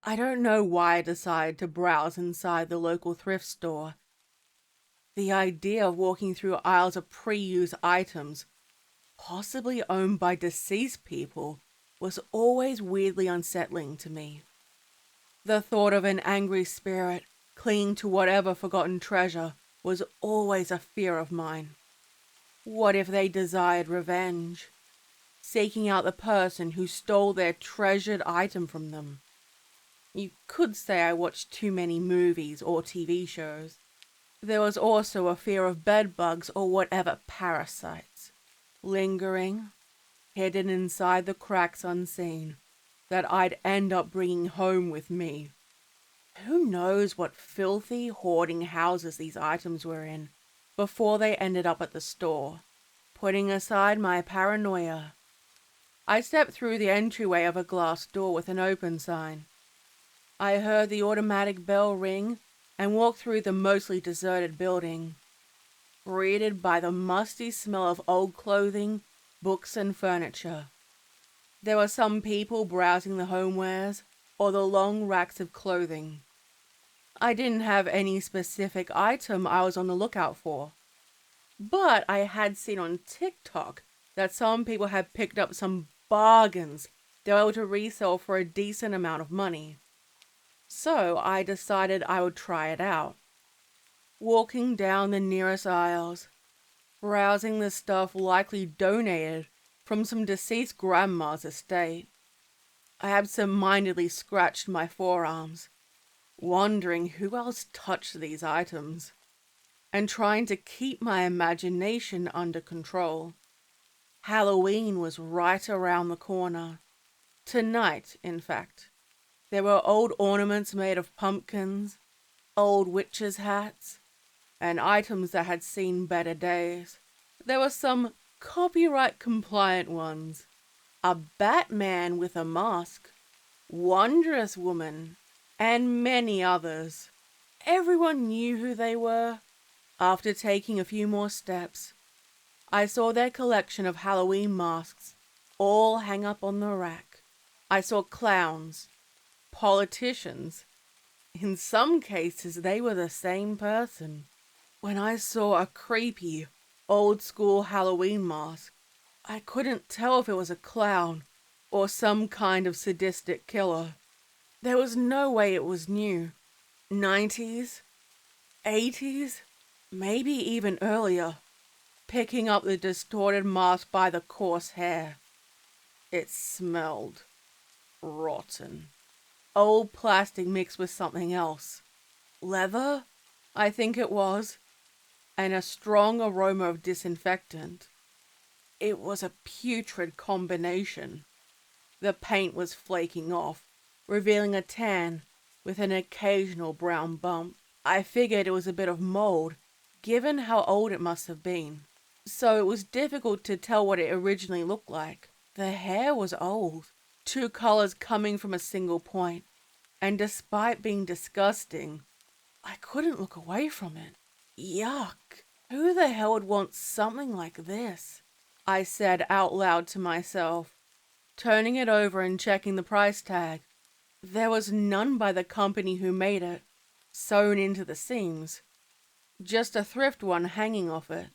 I don't know why I decided to browse inside the local thrift store. The idea of walking through aisles of pre-used items, possibly owned by deceased people, was always weirdly unsettling to me. The thought of an angry spirit clinging to whatever forgotten treasure was always a fear of mine. What if they desired revenge, seeking out the person who stole their treasured item from them? You could say I watched too many movies or TV shows. There was also a fear of bedbugs or whatever parasites, lingering, hidden inside the cracks unseen, that I'd end up bringing home with me. Who knows what filthy, hoarding houses these items were in before they ended up at the store. Putting aside my paranoia, I stepped through the entryway of a glass door with an open sign. I heard the automatic bell ring and walked through the mostly deserted building, greeted by the musty smell of old clothing, books, and furniture. There were some people browsing the homewares or the long racks of clothing. I didn't have any specific item I was on the lookout for, but I had seen on TikTok that some people had picked up some bargains they were able to resell for a decent amount of money. So I decided I would try it out. Walking down the nearest aisles, browsing the stuff likely donated from some deceased grandma's estate, I absent-mindedly scratched my forearms, wondering who else touched these items, and trying to keep my imagination under control. Halloween was right around the corner. Tonight, in fact. There were old ornaments made of pumpkins, old witches' hats, and items that had seen better days. There were some copyright-compliant ones. A Batman with a mask, Wondrous Woman, and many others. Everyone knew who they were. After taking a few more steps, I saw their collection of Halloween masks all hang up on the rack. I saw clowns, politicians. In some cases, they were the same person. When I saw a creepy, old-school Halloween mask, I couldn't tell if it was a clown or some kind of sadistic killer. There was no way it was new. 90s? 80s? Maybe even earlier. Picking up the distorted mask by the coarse hair. It smelled rotten. Old plastic mixed with something else. Leather, I think it was, and a strong aroma of disinfectant. It was a putrid combination. The paint was flaking off, revealing a tan with an occasional brown bump. I figured it was a bit of mold, given how old it must have been. So it was difficult to tell what it originally looked like. The hair was old, 2 colors coming from a single point, and despite being disgusting, I couldn't look away from it. Yuck! Who the hell would want something like this? I said out loud to myself, turning it over and checking the price tag. There was none by the company who made it, sewn into the seams, just a thrift one hanging off it.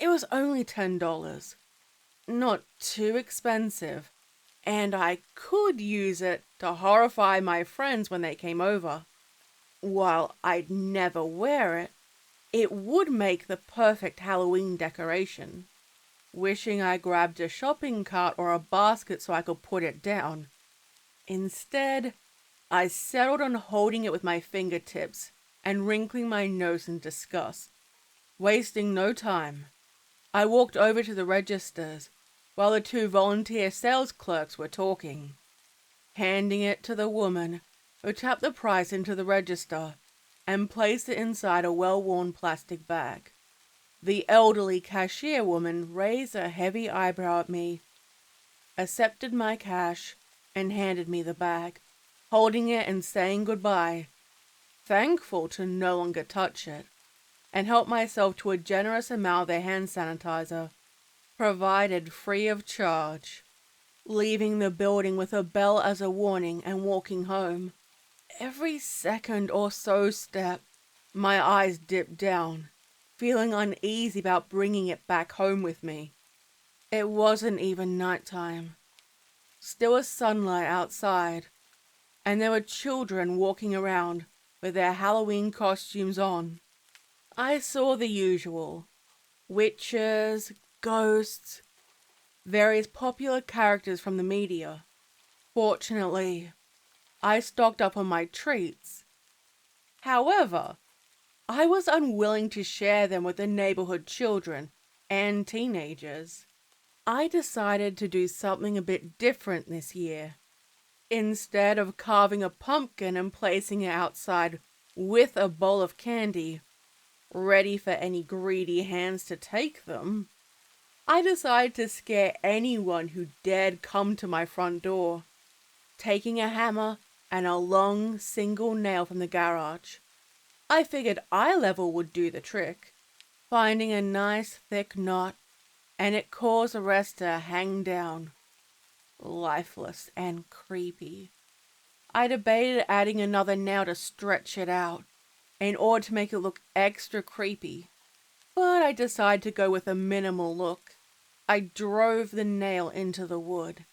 It was only $10, not too expensive, and I could use it to horrify my friends when they came over. While I'd never wear it, it would make the perfect Halloween decoration. Wishing I grabbed a shopping cart or a basket so I could put it down. Instead, I settled on holding it with my fingertips and wrinkling my nose in disgust. Wasting no time, I walked over to the registers while the 2 volunteer sales clerks were talking, handing it to the woman who tapped the price into the register and placed it inside a well-worn plastic bag. The elderly cashier woman raised a heavy eyebrow at me, accepted my cash, and handed me the bag, holding it and saying goodbye, thankful to no longer touch it, and helped myself to a generous amount of their hand sanitizer, provided free of charge, leaving the building with a bell as a warning and walking home. Every second or so step, my eyes dipped down, feeling uneasy about bringing it back home with me. It wasn't even nighttime. Still was sunlight outside, and there were children walking around with their Halloween costumes on. I saw the usual: witches, ghosts, various popular characters from the media. Fortunately, I stocked up on my treats. However, I was unwilling to share them with the neighborhood children and teenagers. I decided to do something a bit different this year. Instead of carving a pumpkin and placing it outside with a bowl of candy, ready for any greedy hands to take them, I decided to scare anyone who dared come to my front door, taking a hammer and a long single nail from the garage. I figured eye level would do the trick, finding a nice thick knot, and it caused the rest to hang down, lifeless and creepy. I debated adding another nail to stretch it out, in order to make it look extra creepy, but I decided to go with a minimal look. I drove the nail into the wood.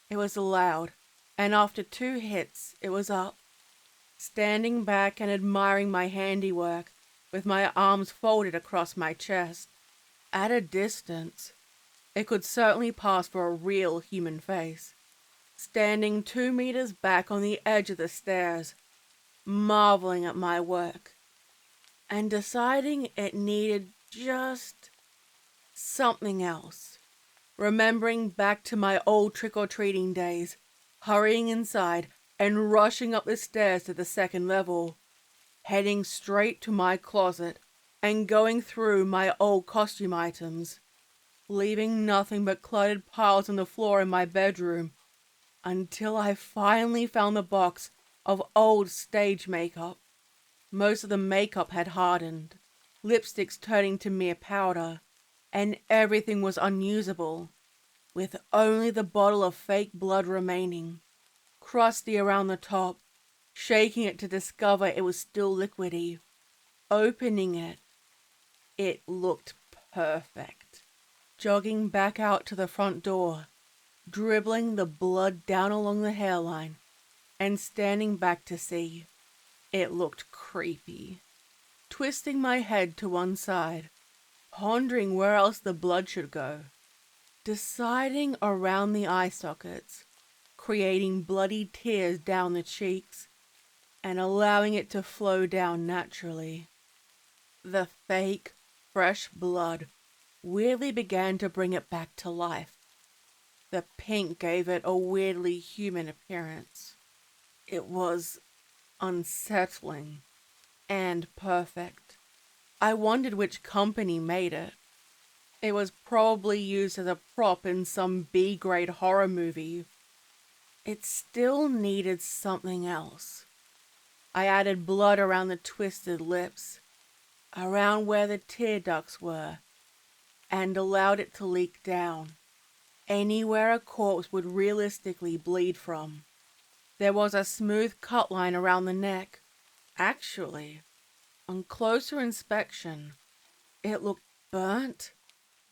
It was loud, and after 2 hits, it was up. Standing back and admiring my handiwork, with my arms folded across my chest. At a distance, it could certainly pass for a real human face. Standing 2 meters back on the edge of the stairs, marveling at my work, and deciding it needed just something else. Remembering back to my old trick-or-treating days, hurrying inside and rushing up the stairs to the 2nd level, heading straight to my closet and going through my old costume items, leaving nothing but cluttered piles on the floor in my bedroom, until I finally found the box of old stage makeup. Most of the makeup had hardened, lipsticks turning to mere powder, and everything was unusable, with only the bottle of fake blood remaining, crusty around the top, shaking it to discover it was still liquidy. Opening it, it looked perfect. Jogging back out to the front door, dribbling the blood down along the hairline, and standing back to see, it looked creepy. Twisting my head to one side, pondering where else the blood should go, deciding around the eye sockets, creating bloody tears down the cheeks, and allowing it to flow down naturally. The fake, fresh blood weirdly began to bring it back to life. The pink gave it a weirdly human appearance. It was unsettling and perfect. I wondered which company made it. It was probably used as a prop in some B-grade horror movie. It still needed something else. I added blood around the twisted lips, around where the tear ducts were, and allowed it to leak down, anywhere a corpse would realistically bleed from. There was a smooth cut line around the neck. Actually, on closer inspection, it looked burnt,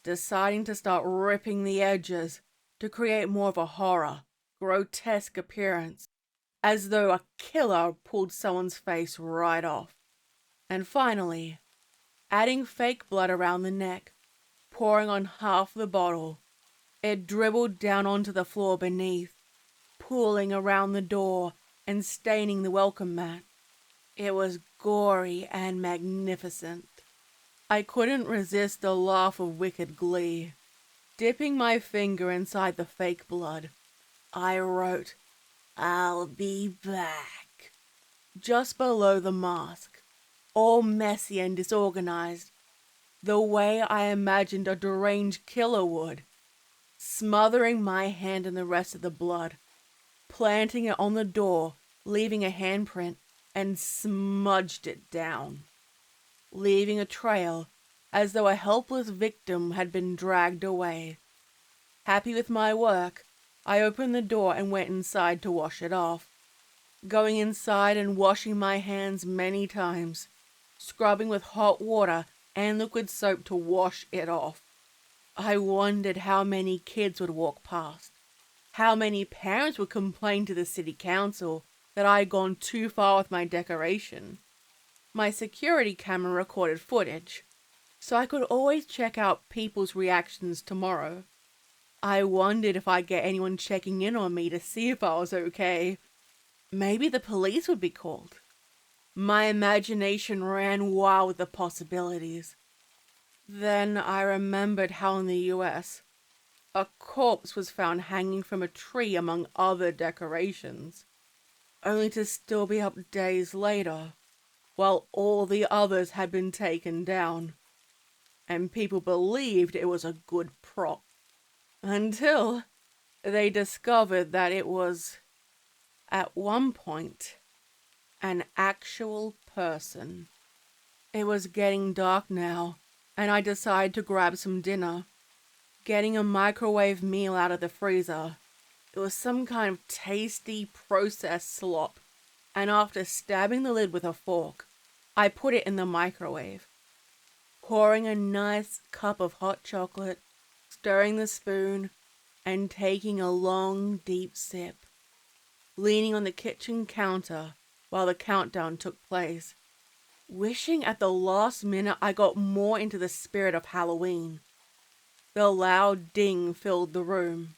deciding to start ripping the edges to create more of a horror, grotesque appearance, as though a killer pulled someone's face right off. And finally, adding fake blood around the neck, pouring on half the bottle, it dribbled down onto the floor beneath, pooling around the door and staining the welcome mat. It was gory and magnificent. I couldn't resist a laugh of wicked glee. Dipping my finger inside the fake blood, I wrote, "I'll be back," just below the mask, all messy and disorganized, the way I imagined a deranged killer would, smothering my hand in the rest of the blood, planting it on the door, leaving a handprint, and smudged it down, leaving a trail as though a helpless victim had been dragged away. Happy with my work, I opened the door and went inside to wash it off. going inside and washing my hands many times, scrubbing with hot water and liquid soap to wash it off. I wondered how many kids would walk past, how many parents would complain to the city council that I had gone too far with my decoration. My security camera recorded footage, so I could always check out people's reactions tomorrow. I wondered if I'd get anyone checking in on me to see if I was okay. Maybe the police would be called. My imagination ran wild with the possibilities. Then I remembered how in the US, a corpse was found hanging from a tree among other decorations, only to still be up days later, while all the others had been taken down, and people believed it was a good prop, until they discovered that it was, at one point, an actual person. It was getting dark now, and I decided to grab some dinner. Getting a microwave meal out of the freezer. It was some kind of tasty processed slop, and after stabbing the lid with a fork, I put it in the microwave. Pouring a nice cup of hot chocolate, stirring the spoon, and taking a long, deep sip. Leaning on the kitchen counter while the countdown took place. Wishing at the last minute I got more into the spirit of Halloween. The loud ding filled the room.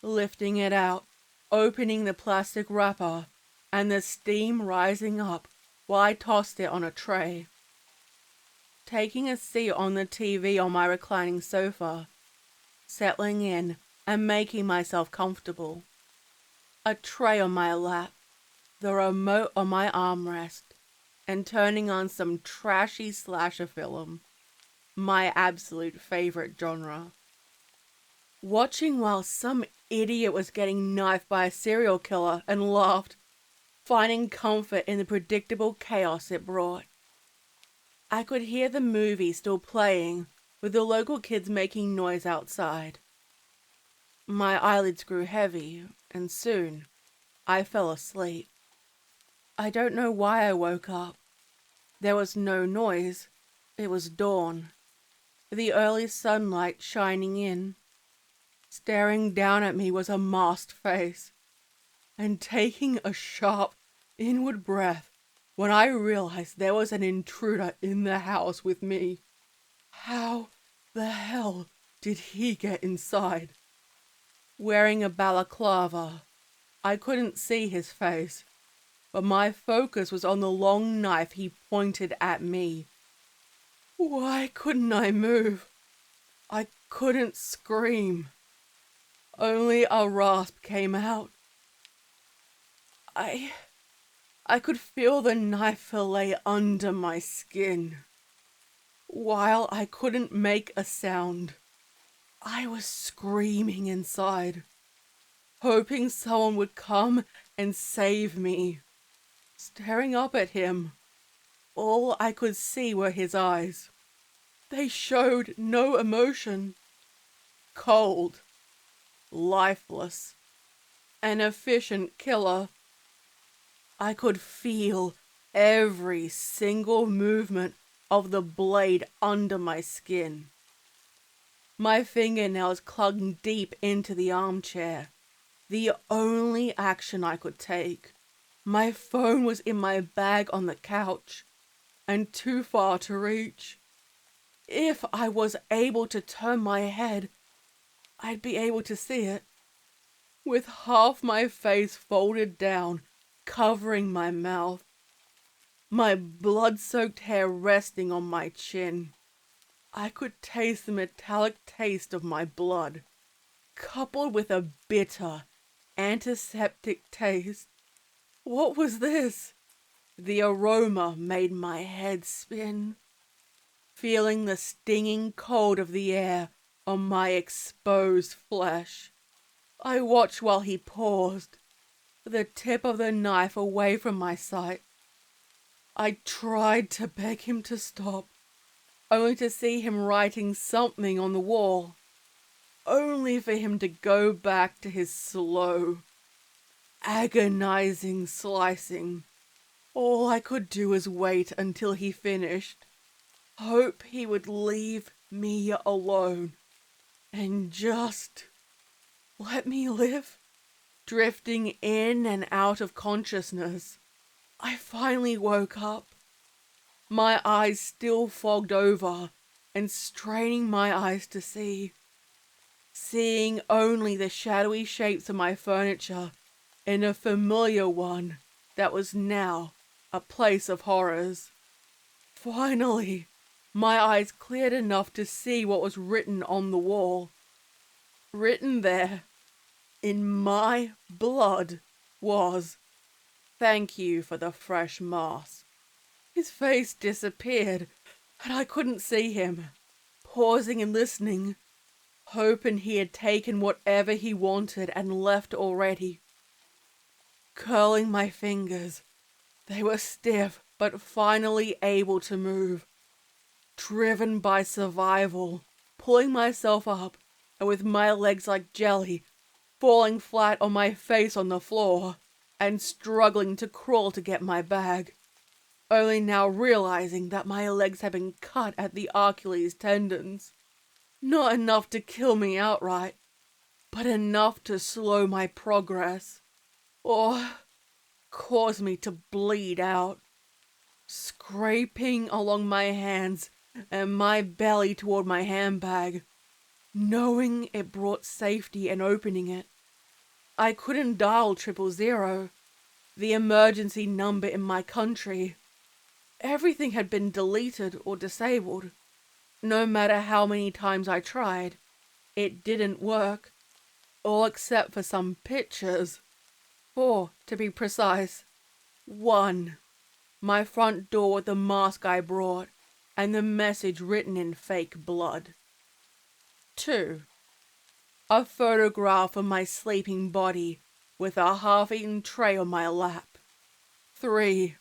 Lifting it out, opening the plastic wrapper, and the steam rising up while I tossed it on a tray. Taking a seat on the TV on my reclining sofa, settling in and making myself comfortable. A tray on my lap, the remote on my armrest, and turning on some trashy slasher film, my absolute favorite genre. Watching while some idiot was getting knifed by a serial killer and laughed, finding comfort in the predictable chaos it brought. I could hear the movie still playing, with the local kids making noise outside. My eyelids grew heavy, and soon I fell asleep. I don't know why I woke up. There was no noise. It was dawn. The early sunlight shining in. Staring down at me was a masked face. And taking a sharp, inward breath when I realized there was an intruder in the house with me. How the hell did he get inside? Wearing a balaclava, I couldn't see his face, but my focus was on the long knife he pointed at me. Why couldn't I move? I couldn't scream. Only a rasp came out. I could feel the knife fillet under my skin. While I couldn't make a sound, I was screaming inside, hoping someone would come and save me. Staring up at him, all I could see were his eyes. They showed no emotion. Cold, lifeless, an efficient killer. I could feel every single movement of the blade under my skin. My fingernails clung deep into the armchair, the only action I could take. My phone was in my bag on the couch, and too far to reach. If I was able to turn my head, I'd be able to see it. With half my face folded down, covering my mouth, my blood-soaked hair resting on my chin, I could taste the metallic taste of my blood, coupled with a bitter, antiseptic taste. What was this? The aroma made my head spin. Feeling the stinging cold of the air on my exposed flesh, I watched while he paused, the tip of the knife away from my sight. I tried to beg him to stop, only to see him writing something on the wall, only for him to go back to his slow, agonizing slicing. All I could do was wait until he finished. Hope he would leave me alone and just let me live. Drifting in and out of consciousness, I finally woke up, my eyes still fogged over and straining my eyes to see, seeing only the shadowy shapes of my furniture in a familiar one that was now a place of horrors. Finally, my eyes cleared enough to see what was written on the wall. Written there, in my blood, was, "Thank you for the fresh moss." His face disappeared, and I couldn't see him. Pausing and listening, hoping he had taken whatever he wanted and left already. Curling my fingers, they were stiff but finally able to move. Driven by survival, pulling myself up, and with my legs like jelly, falling flat on my face on the floor, and struggling to crawl to get my bag. Only now realizing that my legs had been cut at the Achilles tendons. Not enough to kill me outright, but enough to slow my progress, or cause me to bleed out. Scraping along my hands and my belly toward my handbag, knowing it brought safety in opening it. I couldn't dial 000, the emergency number in my country. Everything had been deleted or disabled. No matter how many times I tried, it didn't work. All except for some pictures. 4, to be precise. 1. My front door with the mask I brought, and the message written in fake blood. 2. A photograph of my sleeping body with a half-eaten tray on my lap. 3.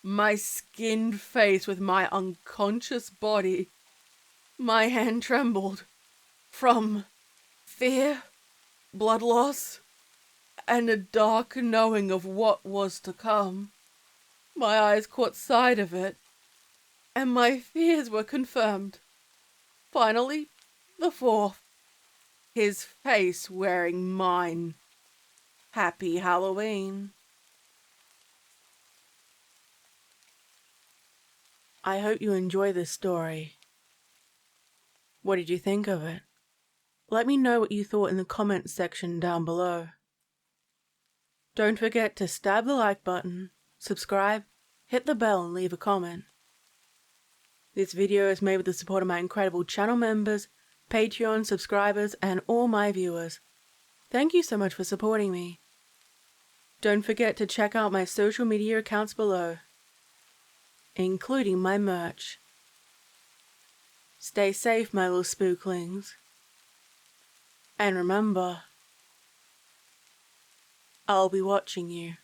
My skinned face with my unconscious body. My hand trembled from fear, blood loss, and a dark knowing of what was to come. My eyes caught sight of it, and my fears were confirmed. Finally, the 4th. His face wearing mine. Happy Halloween. I hope you enjoy this story. What did you think of it? Let me know what you thought in the comments section down below. Don't forget to stab the like button, subscribe, hit the bell and leave a comment. This video is made with the support of my incredible channel members, Patreon subscribers, and all my viewers. Thank you so much for supporting me. Don't forget to check out my social media accounts below, including my merch. Stay safe, my little spooklings. And remember, I'll be watching you.